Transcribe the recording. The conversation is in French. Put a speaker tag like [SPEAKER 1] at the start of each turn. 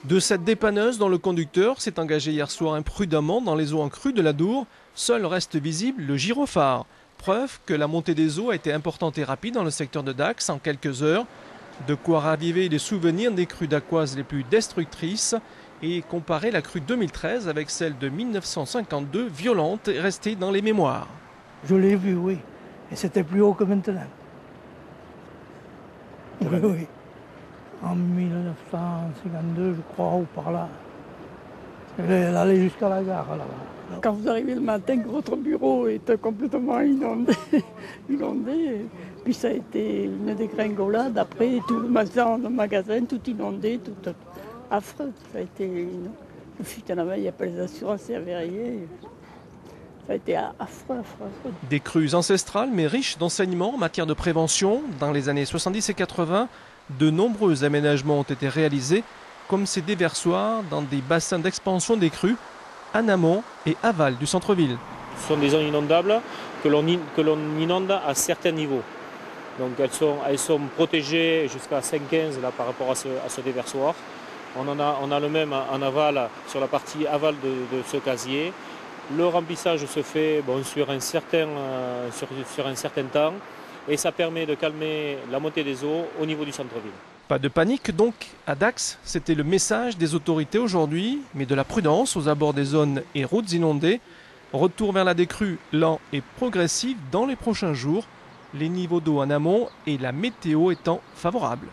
[SPEAKER 1] De cette dépanneuse dont le conducteur s'est engagé hier soir imprudemment dans les eaux en crue de l'Adour, seul reste visible le gyrophare. Preuve que la montée des eaux a été importante et rapide dans le secteur de Dax en quelques heures. De quoi raviver les souvenirs des crues dacquoises les plus destructrices et comparer la crue 2013 avec celle de 1952, violente et restée dans les mémoires.
[SPEAKER 2] Je l'ai vu, oui. Et c'était plus haut que maintenant. Oui, oui. En 1952, je crois, ou par là. Elle allait jusqu'à la gare, là-bas.
[SPEAKER 3] Quand vous arrivez le matin, que votre bureau est complètement inondé, puis ça a été une dégringolade. Après, tout le magasin, tout inondé, tout affreux. Ça a été le fut à la main, il n'y a pas les assurances, il n'y avait rien. Ça a été affreux, affreux, affreux.
[SPEAKER 1] Des crues ancestrales mais riches d'enseignements en matière de prévention. Dans les années 70 et 80, de nombreux aménagements ont été réalisés, comme ces déversoirs dans des bassins d'expansion des crues, en amont et aval du centre-ville.
[SPEAKER 4] Ce sont des zones inondables que l'on inonde à certains niveaux. Donc elles sont protégées jusqu'à 5,15 là par rapport à ce déversoir. On a le même en aval, sur la partie aval de ce casier. Le remplissage se fait sur un certain temps et ça permet de calmer la montée des eaux au niveau du centre-ville.
[SPEAKER 1] Pas de panique donc à Dax, c'était le message des autorités aujourd'hui, mais de la prudence aux abords des zones et routes inondées. Retour vers la décrue lent et progressif dans les prochains jours, les niveaux d'eau en amont et la météo étant favorables.